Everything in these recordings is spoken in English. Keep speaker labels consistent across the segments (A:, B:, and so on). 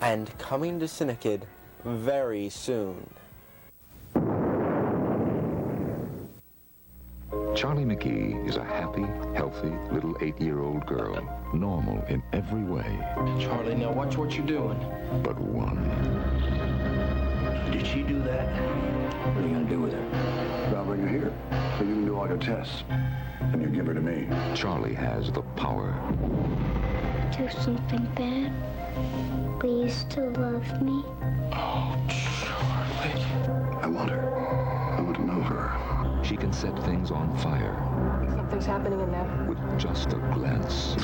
A: and coming to CINEKYD very soon.
B: Charlie McGee is a happy, healthy little 8-year-old girl, normal in every way.
C: Charlie, now watch what you're doing.
B: But one.
C: Did she do that? What are you gonna do with her?
D: I'll bring her here, so you can do all your tests. And you give her to me.
B: Charlie has the power.
E: Do something bad? Please to love me.
C: Oh, Charlie.
D: I want her. I want to know her.
B: She can set things on fire.
F: Something's happening in there.
B: With just a glance.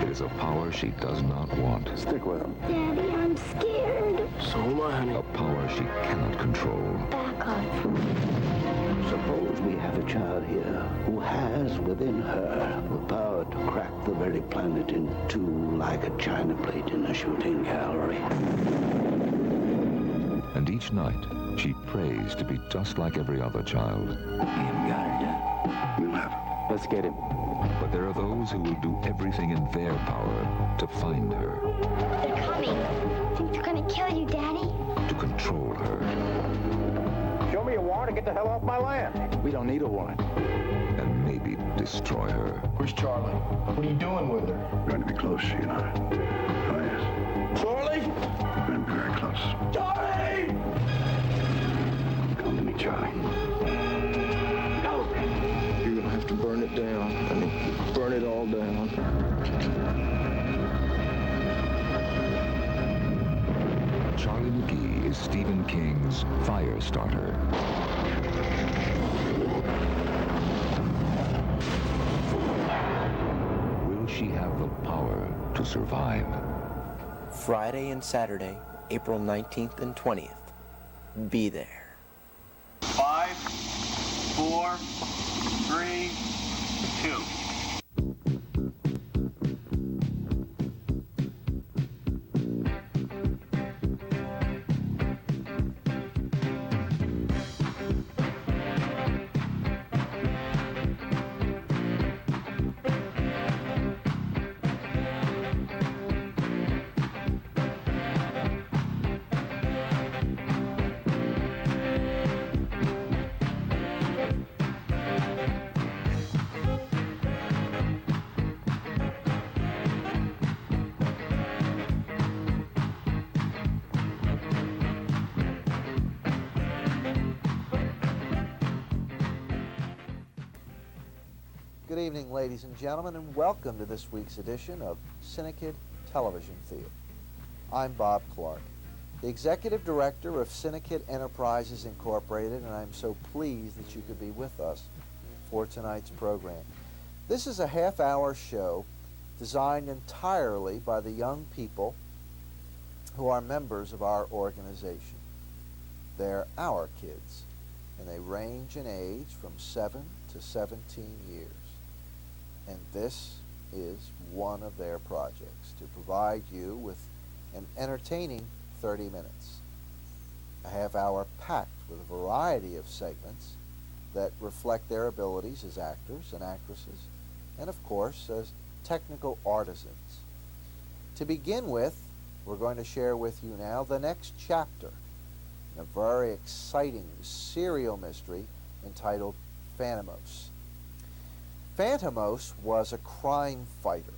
B: It is a power she does not want.
D: Stick with him.
E: Daddy, I'm scared.
C: So am I, honey.
B: A power she cannot control.
E: Back off.
G: Suppose we have a child here who has within her the power to crack the very planet in two like a china plate in a shooting gallery.
B: And each night, she prays to be just like every other child.
G: We haven't got her yet.
D: We'll have her.
G: Let's get him.
B: But there are those who will do everything in their power to find her.
E: They're coming. I think they're gonna kill you, Daddy.
B: To control her.
H: Show me a warrant and get the hell off my land.
G: We don't need a warrant.
B: And maybe destroy her.
C: Where's Charlie? What are you doing with her?
D: We're going to be close, she and I. Oh, yes.
C: Charlie?
D: We're going to be very close.
C: Charlie!
D: Come to me, Charlie.
C: Go! You're gonna have to burn it down. I mean, burn it all down.
B: Charlie McGee is Stephen King's Firestarter. Will she have the power to survive?
A: Friday and Saturday, April 19th and 20th. Be there.
H: 5, 4, 3, 2.
I: Good evening, ladies and gentlemen, and welcome to this week's edition of CINEKYD Television Theater. I'm Bob Clark, the Executive Director of CINEKYD Enterprises Incorporated, and I'm so pleased that you could be with us for tonight's program. This is a half-hour show designed entirely by the young people who are members of our organization. They're our kids, and they range in age from 7 to 17 years. And this is one of their projects, to provide you with an entertaining 30 minutes. A half hour packed with a variety of segments that reflect their abilities as actors and actresses, and of course as technical artisans. To begin with, we're going to share with you now the next chapter in a very exciting serial mystery entitled Phantomos. Phantomos was a crime fighter.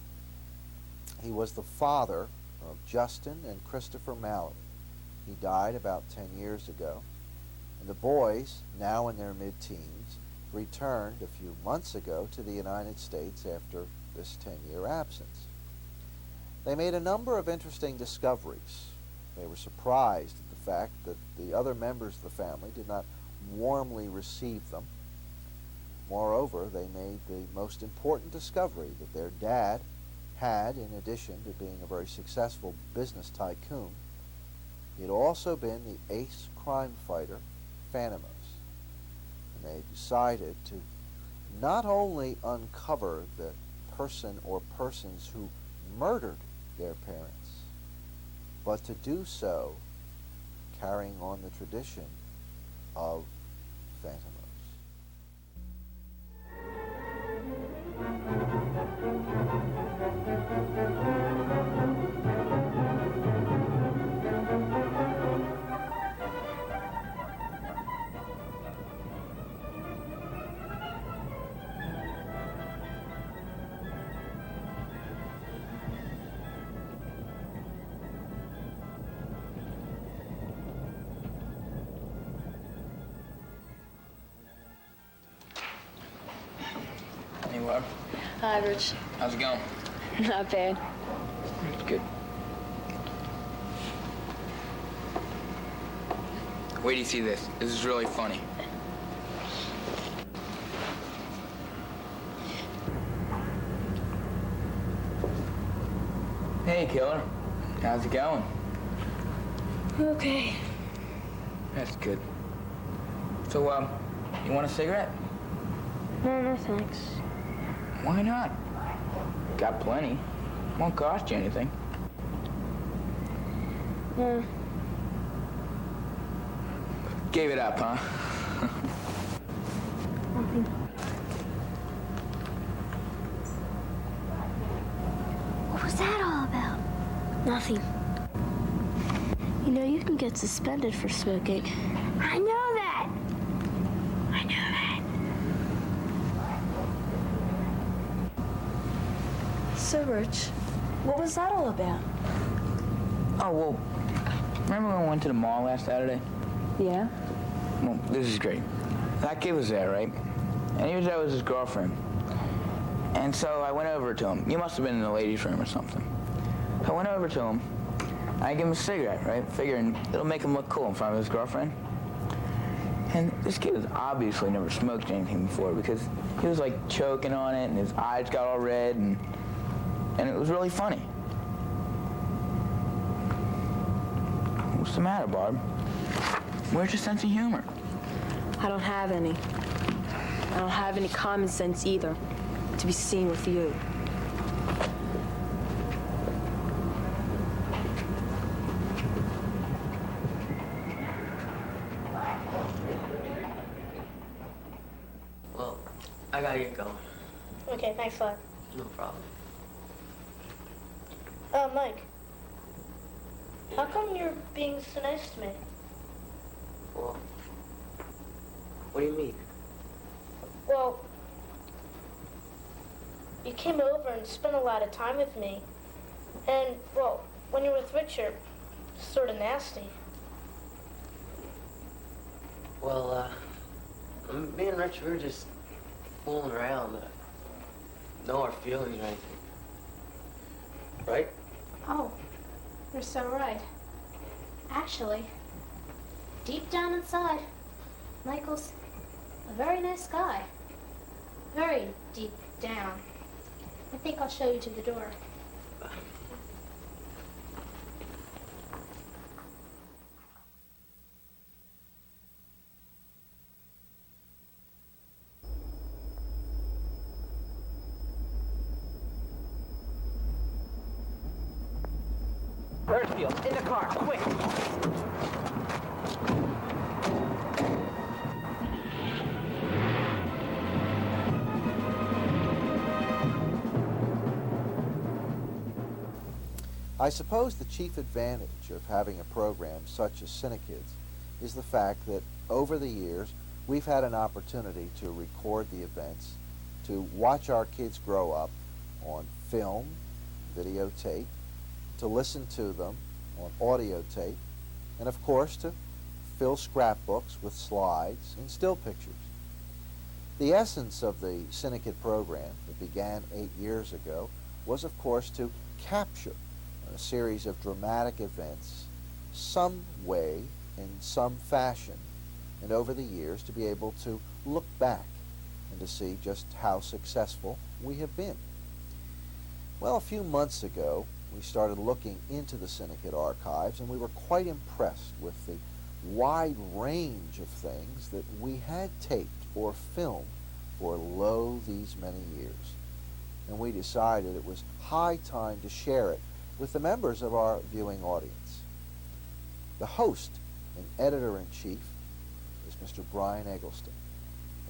I: He was the father of Justin and Christopher Mallory. He died about 10 years ago, and the boys, now in their mid-teens, returned a few months ago to the United States after this 10-year absence. They made a number of interesting discoveries. They were surprised at the fact that the other members of the family did not warmly receive them. Moreover, they made the most important discovery that their dad had, in addition to being a very successful business tycoon, he had also been the ace crime fighter, Phantomos. And they decided to not only uncover the person or persons who murdered their parents, but to do so carrying on the tradition of Phantomos.
J: Barb.
K: Hi, Rich.
J: How's it going?
K: Not bad.
J: Good. Wait till you see this. This is really funny. Hey, killer. How's it going?
K: Okay.
J: That's good. So, you want a cigarette?
K: No, thanks.
J: Why not? Got plenty. Won't cost you anything.
K: Yeah.
J: Gave it up, huh?
K: Nothing.
E: What was that all about?
K: Nothing. You know, you can get suspended for smoking.
E: I know that. I know that.
K: So, Rich, what was that all about?
J: Oh, well, remember when we went to the mall last Saturday?
K: Yeah?
J: Well, this is great. That kid was there, right? And he was there with his girlfriend. And so I went over to him. You must have been in the ladies' room or something. So I went over to him. I gave him a cigarette, right? Figuring it'll make him look cool in front of his girlfriend. And this kid has obviously never smoked anything before because he was like choking on it and his eyes got all red and it was really funny. What's the matter, Barb? Where's your sense of humor?
K: I don't have any. I don't have any common sense either, to be seen with you.
L: Well, I gotta get going.
M: Okay, thanks a lot.
L: No problem.
M: Mike. How come you're being so nice to me?
L: Well, what do you mean?
M: Well, you came over and spent a lot of time with me. And, well, when you're with Richard, it's sort of nasty.
L: Well, me and Rich, we were just fooling around. No hard feelings or anything. Right?
M: Oh, you're so right. Actually, deep down inside, Michael's a very nice guy. Very deep down. I think I'll show you to the door.
J: Earthfield, in the car, quick!
I: I suppose the chief advantage of having a program such as CINEKYD is the fact that over the years we've had an opportunity to record the events, to watch our kids grow up on film, videotape, to listen to them on audio tape, and of course to fill scrapbooks with slides and still pictures. The essence of the CINEKYD program that began 8 years ago was of course to capture a series of dramatic events some way, in some fashion, and over the years to be able to look back and to see just how successful we have been. Well, a few months ago, we started looking into the CINEKYD archives, and we were quite impressed with the wide range of things that we had taped or filmed for these many years. And we decided it was high time to share it with the members of our viewing audience. The host and editor-in-chief is Mr. Brian Eggleston.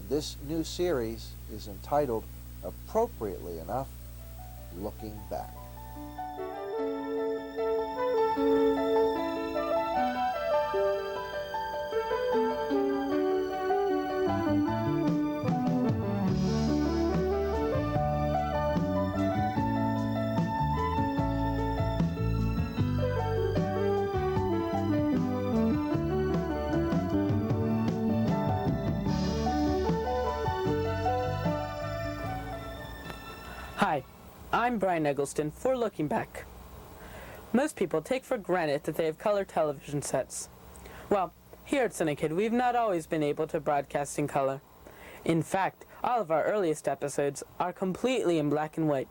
I: And this new series is entitled, appropriately enough, Looking Back.
N: Hi, I'm Brian Eggleston for Looking Back. Most people take for granted that they have color television sets. Well, here at CINEKYD, we've not always been able to broadcast in color. In fact, all of our earliest episodes are completely in black and white.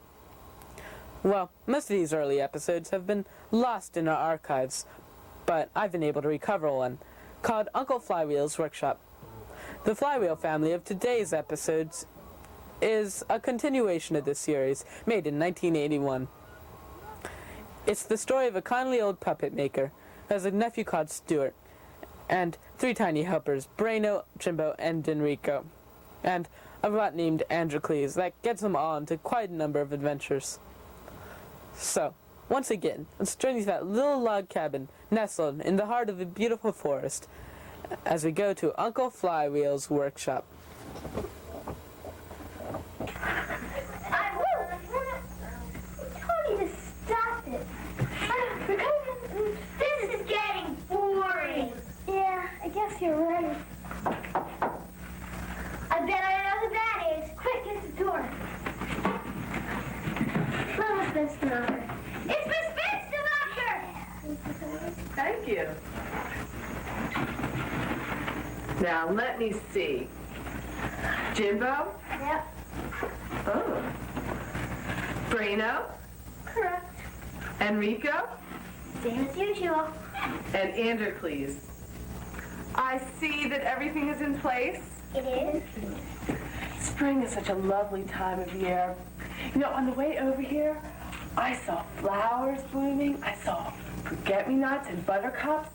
N: Well, most of these early episodes have been lost in our archives, but I've been able to recover one, called Uncle Flywheel's Workshop. The Flywheel family of today's episodes is a continuation of this series, made in 1981. It's the story of a kindly old puppet maker who has a nephew called Stuart, and 3 tiny helpers, Braino, Jimbo, and Enrico, and a robot named Androcles that gets them all into quite a number of adventures. So, once again, let's journey to that little log cabin nestled in the heart of a beautiful forest as we go to Uncle Flywheel's workshop.
E: Stop it. This is getting boring. Yeah, I guess you're right. I bet I know who that is. Quick, get the door. Hello, Miss Fenstermacher. It's Miss Fenstermacher!
F: Thank you. Now, let me see. Jimbo?
E: Yep.
F: Oh. Braino?
E: Correct.
F: Enrico?
E: Same as usual.
F: And Androcles. I see that everything is in place.
E: It is.
F: Spring is such a lovely time of year. You know, on the way over here, I saw flowers blooming. I saw forget-me-nots and buttercups.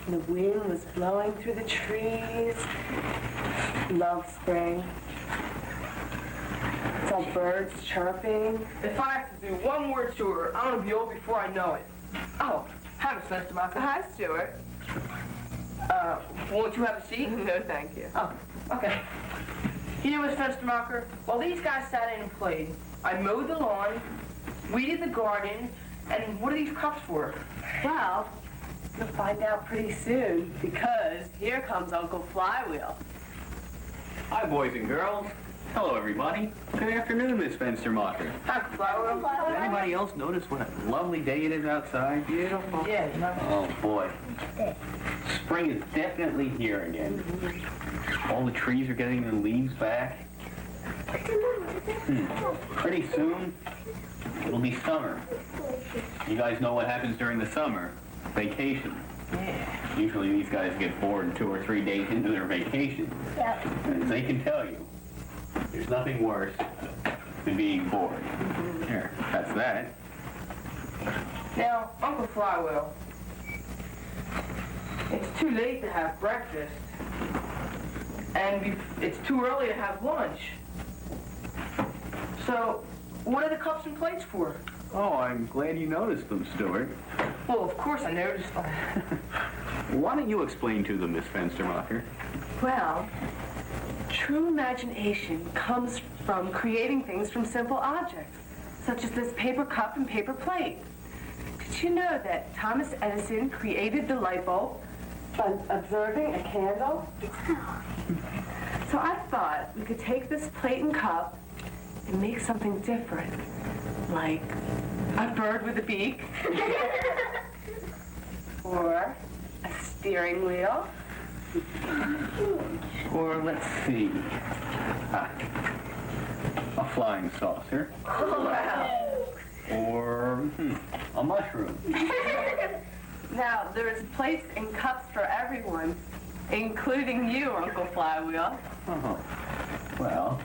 F: And the wind was blowing through the trees. Love spring. Saw birds chirping.
O: If I have to do one more tour, I'm gonna be old before I know it. Oh, have a sense to my
F: Hi, Stuart.
O: Won't you have a seat?
F: No, thank you.
O: Oh, okay. You know, Miss Fenstermacher, while these guys sat in and played, I mowed the lawn, weeded the garden, and what are these cups for?
F: Well, you'll find out pretty soon, because here comes Uncle Flywheel.
P: Hi, boys and girls. Hello, everybody. Good afternoon, Miss Fenstermacher.
O: Hi, Flywheel.
P: Did anybody else notice what a lovely day it is outside? Beautiful.
O: Yeah.
P: Oh, boy. Spring is definitely here again. All the trees are getting their leaves back. Pretty soon, it'll be summer. You guys know what happens during the summer? Vacation.
F: Yeah.
P: Usually these guys get bored 2 or 3 days into their vacation.
E: Yep.
P: And as they can tell you, there's nothing worse than being bored. Here, that's that.
O: Now, Uncle Flywheel, it's too late to have breakfast, and it's too early to have lunch. So, what are the cups and plates for?
P: Oh, I'm glad you noticed them, Stuart.
O: Well, of course I noticed them.
P: Why don't you explain to them, Miss Fenstermacher?
F: Well, true imagination comes from creating things from simple objects, such as this paper cup and paper plate. Did you know that Thomas Edison created the light bulb by observing a candle? So I thought we could take this plate and cup and make something different, like a bird with a beak, or a steering wheel,
P: Or let's see, a flying saucer.
F: Oh, wow.
P: Or a mushroom.
F: Now, there's plates and cups for everyone, including you, Uncle Flywheel.
P: Oh, well,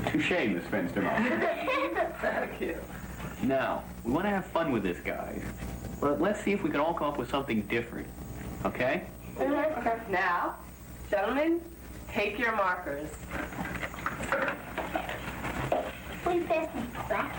P: touche, Miss Fenstermacher.
F: Thank you.
P: Now, we want to have fun with this, guys. But let's see if we can all come up with something different. Okay?
F: Okay. Now, gentlemen, take your markers.
E: Will you pass me black?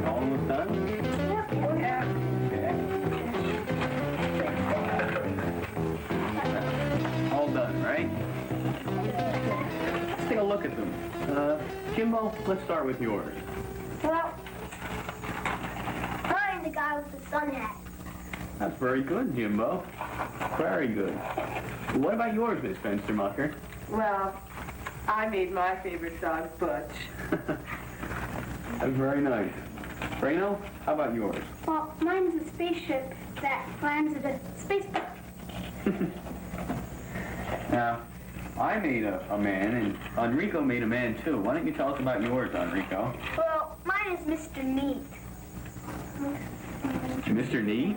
P: Almost done?
E: Yeah.
P: All done, right? Let's take a look at them. Jimbo, let's start with yours.
E: Well, guy with the sun hat.
P: That's very good, Jimbo. Very good. What about yours, Miss Fenstermacher?
F: Well, I made my favorite dog, Butch.
P: That's very nice. Reno, how about yours?
E: Well, mine's a spaceship that lands at a spaceport.
P: Now, I made a man, and Enrico made a man, too. Why don't you tell us about yours, Enrico?
E: Well, mine is Mr. Neat.
P: Mr. Neat?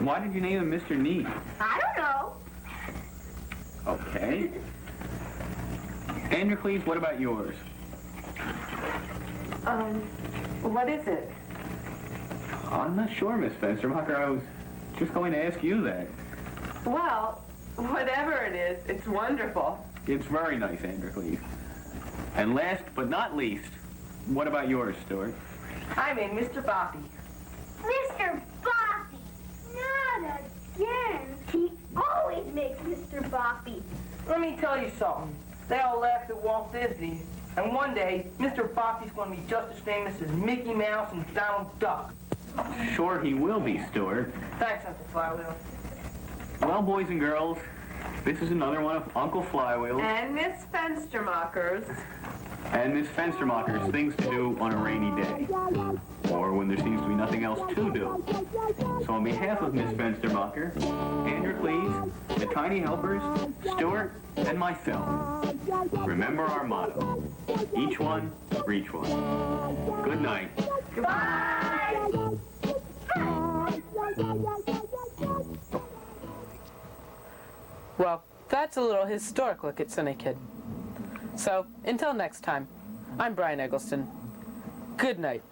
P: Why did you name him Mr. Neat?
E: I don't know.
P: Okay. Androcles, what about yours?
F: What is it?
P: I'm not sure, Miss Fenstermacher. I was just going to ask you that.
F: Well, whatever it is, it's wonderful.
P: It's very nice, Androcles. And last but not least, what about yours, Stuart?
F: I made Mr. Boppy.
E: Mr. Boppy! Not again! He always makes Mr. Boppy.
O: Let me tell you something. They all laughed at Walt Disney. And one day, Mr. Boppy's going to be just as famous as Mickey Mouse and Donald Duck.
P: Sure he will be, Stuart.
O: Thanks, Uncle Flywheel.
P: Well, boys and girls, this is another one of Uncle Flywheel's
F: And Miss Fenstermacher's.
P: and Miss Fenstermacher's things to do on a rainy day, or when there seems to be nothing else to do. So on behalf of Miss Fenstermacher, Androcles, the Tiny Helpers, Stuart, and myself, remember our motto: each one, reach one. Good night.
E: Goodbye!
N: Well, that's a little historic look at CINEKYD. So, until next time, I'm Brian Eggleston. Good night.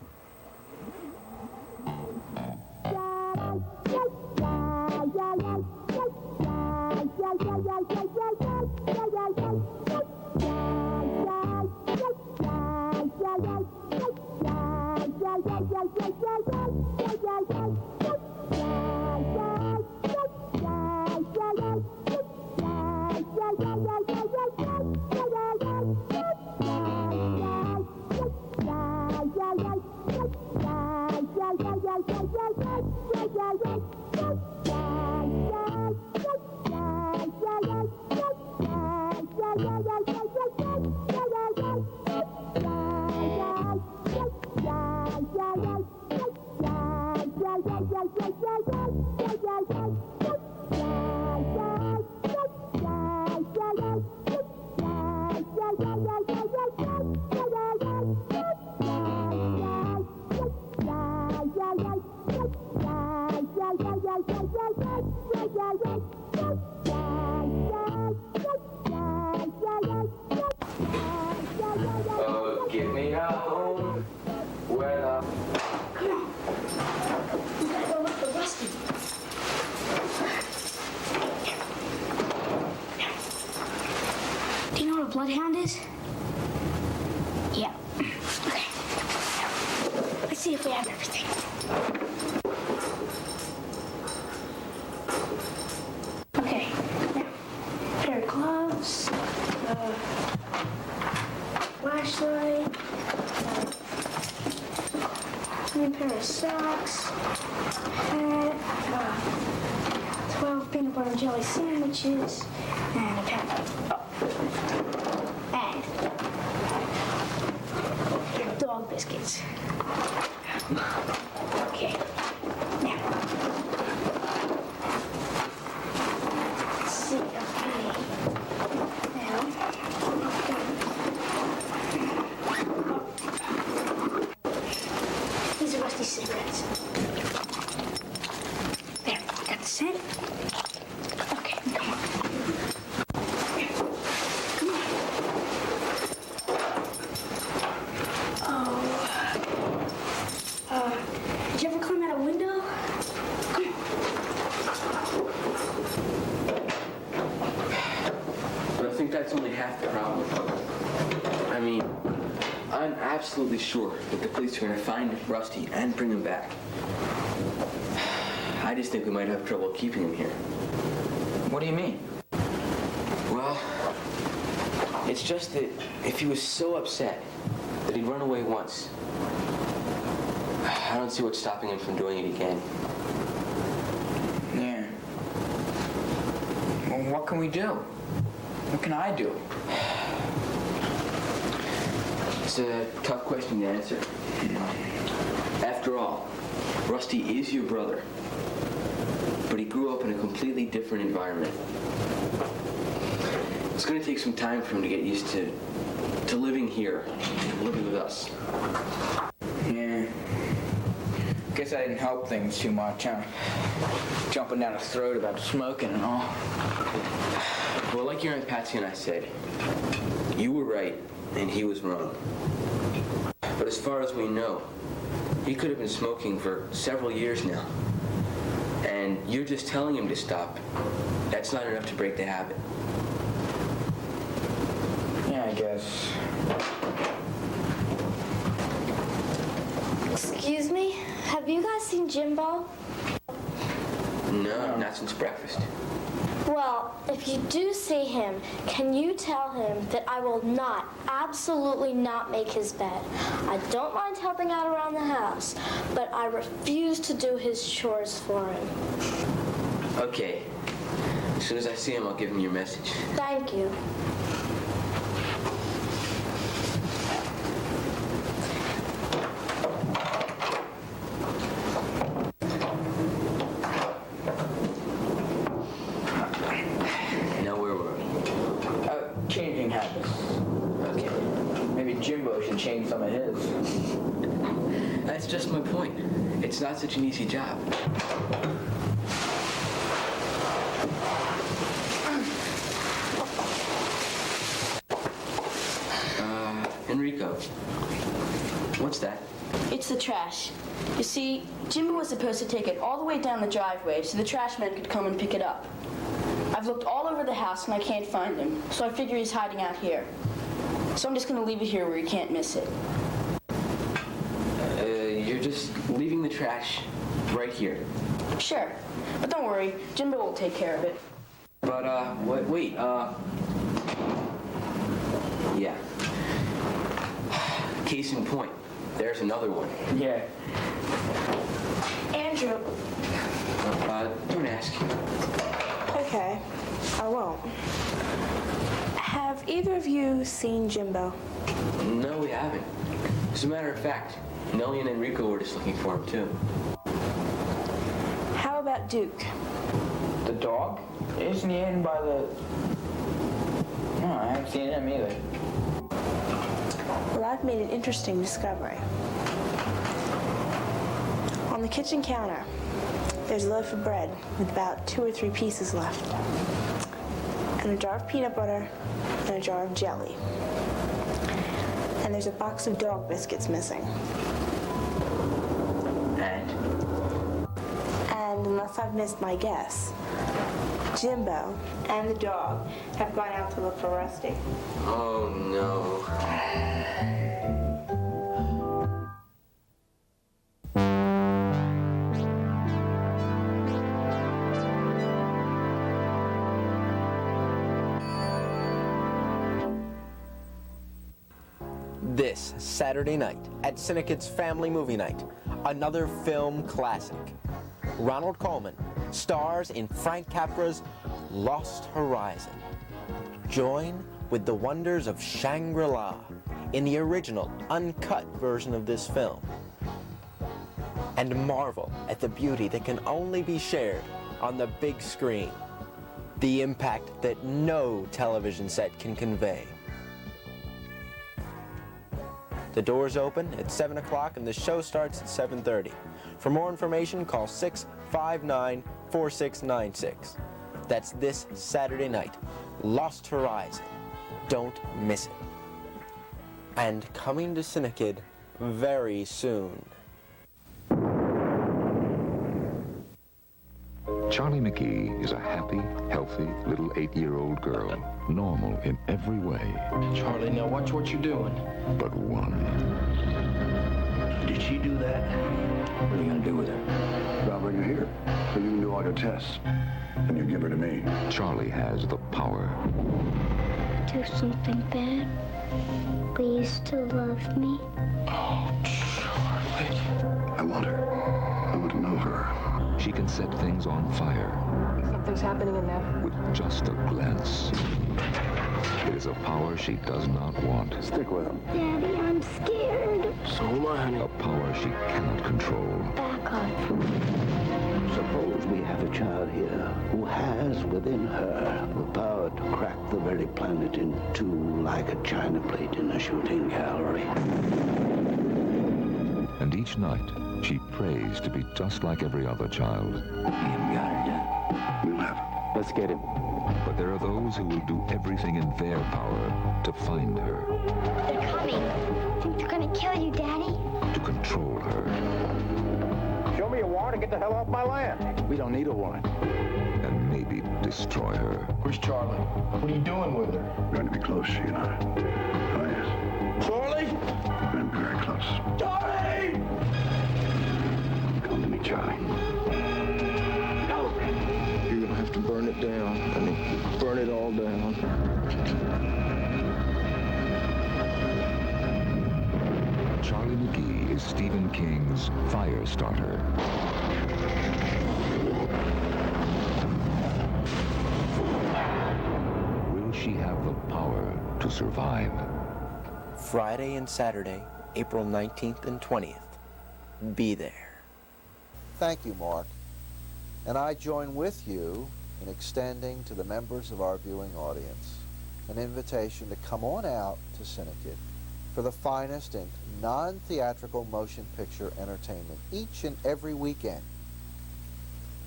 Q: Get me a home where the...
E: Come on. We gotta go look for Rusty. Do you know what a bloodhound is? Yeah. Okay. Let's see if we have everything. Okay. Now, pair of gloves. Flashlight, a pair of socks, hat, 12 peanut butter and jelly sandwiches, and a pen. And dog biscuits. Okay. Now, let's see. Okay. Now. These are Rusty's cigarettes. There, got the scent. Okay, come on. Come on. Did you ever climb out a window? Come on.
Q: But I think that's only half the problem. I mean, I'm absolutely sure that the police are going to find Rusty and bring him back. I just think we might have trouble keeping him here.
J: What do you mean?
Q: Well, it's just that if he was so upset that he'd run away once, I don't see what's stopping him from doing it again.
J: Yeah. Well, what can we do? What can I do?
Q: It's a tough question to answer. After all, Rusty is your brother, but he grew up in a completely different environment. It's going to take some time for him to get used to living here, living with us.
J: Yeah. Guess I didn't help things too much, huh? Jumping down his throat about smoking and all.
Q: Well, like your Aunt Patsy and I said, you were right and he was wrong. But as far as we know, he could have been smoking for several years now. And you're just telling him to stop. That's not enough to break the habit.
J: Yeah, I guess.
E: Excuse me? Have you guys seen Jimbo?
Q: No, not since breakfast.
E: Well, if you do see him, can you tell him that I will not, absolutely not make his bed? I don't mind helping out around the house, but I refuse to do his chores for him.
Q: Okay. As soon as I see him, I'll give him your message.
E: Thank you.
J: Changing habits.
Q: Okay.
J: Maybe Jimbo should change some of his.
Q: That's just my point. It's not such an easy job. Enrico, what's that?
K: It's the trash. You see, Jimbo was supposed to take it all the way down the driveway so the trash man could come and pick it up. I've looked all over the house and I can't find him, so I figure he's hiding out here. So I'm just gonna leave it here where you can't miss it.
Q: You're just leaving the trash right here.
K: Sure, but don't worry, Jimbo will take care of it.
Q: But, wait, yeah. Case in point, there's another one.
J: Yeah.
K: Andrew.
Q: Don't ask.
K: Okay, I won't. Have either of you seen Jimbo?
Q: No, we haven't. As a matter of fact, Nellie and Enrico were just looking for him, too.
K: How about Duke?
J: The dog? Isn't he in by the... No, I haven't seen him either.
K: Well, I've made an interesting discovery. On the kitchen counter, there's a loaf of bread with about 2 or 3 pieces left, and a jar of peanut butter, and a jar of jelly. And there's a box of dog biscuits missing. And unless I've missed my guess, Jimbo and the dog have gone out to look for Rusty.
Q: Oh, no.
A: This Saturday night at CINEKYD's Family Movie Night, another film classic. Ronald Colman stars in Frank Capra's Lost Horizon. Join with the wonders of Shangri-La in the original, uncut version of this film. And marvel at the beauty that can only be shared on the big screen. The impact that no television set can convey. The doors open at 7 o'clock and the show starts at 7:30. For more information, call 659-4696. That's this Saturday night. Lost Horizon. Don't miss it. And coming to CINEKYD very soon.
B: Charlie McGee is a happy, healthy, little 8-year-old girl, normal in every way.
C: Charlie, now watch what you're doing.
B: But one.
C: Did she do that?
D: What are you going to do with her? I'll bring her here so you can do all your tests. And you give her to me.
B: Charlie has the power.
E: Do something bad. Please to love me.
C: Oh, Charlie.
D: I want her. I want to know her.
B: She can set things on fire
F: Something's happening in there.
B: with just a glance. It is a power she does not want.
D: Stick with him.
E: Daddy, I'm scared.
D: So am I, honey.
B: A power she cannot control.
E: Back up.
G: Suppose we have a child here who has within her the power to crack the very planet in two like a china plate in a shooting gallery.
B: And each night, she prays to be just like every other child.
D: We'll have her.
Q: Let's get him.
B: But there are those who will do everything in their power to find her,
E: They're coming. Think they're gonna kill you, Daddy?
B: to control her,
H: Show me a warrant and get the hell off my land.
Q: We don't need a warrant.
B: and maybe destroy her.
C: Where's Charlie? What are you doing with her?
D: We're going to be close, she and I. Oh, yes.
C: Charlie?
D: We're going to be very close.
C: Charlie!
D: Come to me, Charlie.
C: You're gonna have to burn it down. I mean, burn it all down.
B: Charlie McGee is Stephen King's Firestarter. Will she have the power to survive?
A: Friday and Saturday, April 19th and 20th. Be there.
I: Thank you, Mark. And I join with you in extending to the members of our viewing audience an invitation to come on out to CINEKYD for the finest in non-theatrical motion picture entertainment each and every weekend,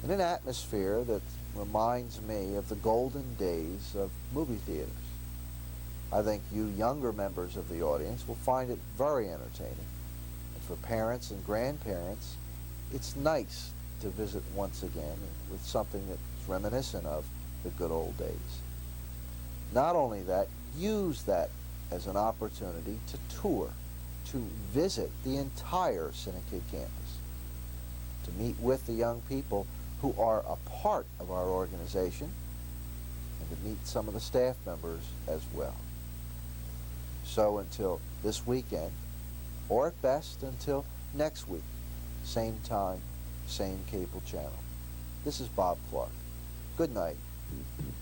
I: in an atmosphere that reminds me of the golden days of movie theaters. I think you younger members of the audience will find it very entertaining, and for parents and grandparents, it's nice to visit once again with something that's reminiscent of the good old days. Not only that, use that as an opportunity to tour, to visit the entire CINEKYD campus, to meet with the young people who are a part of our organization, and to meet some of the staff members as well. So until this weekend, or at best until next week, same time, same cable channel. This is Bob Clark. Good night,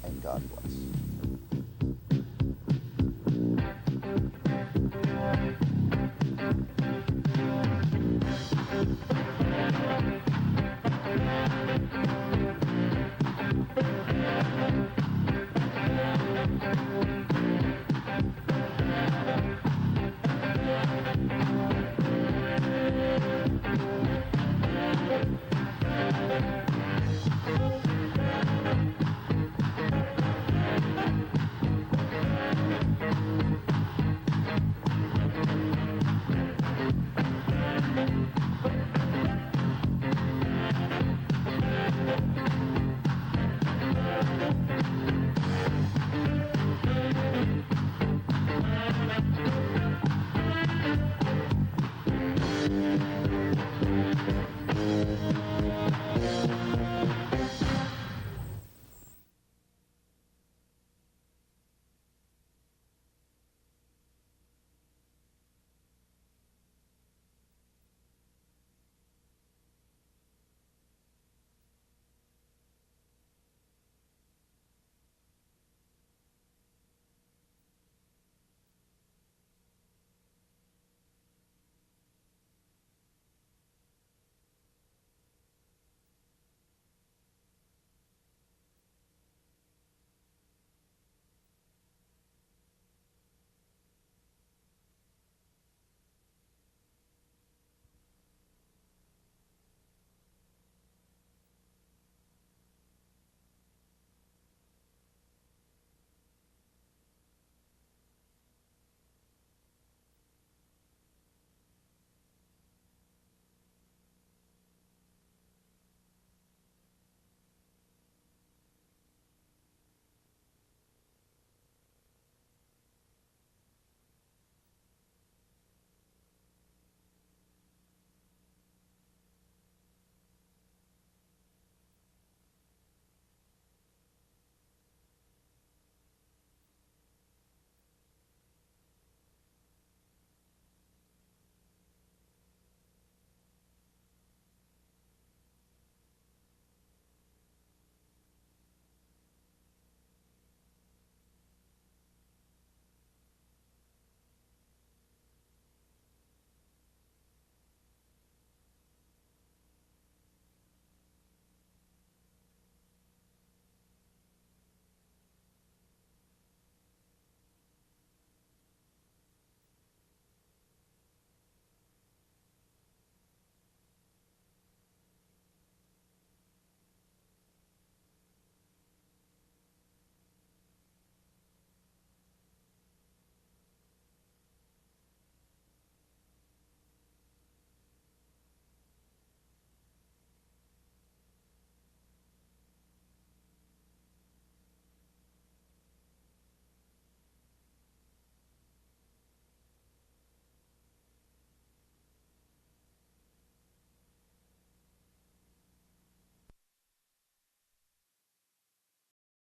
I: and God bless.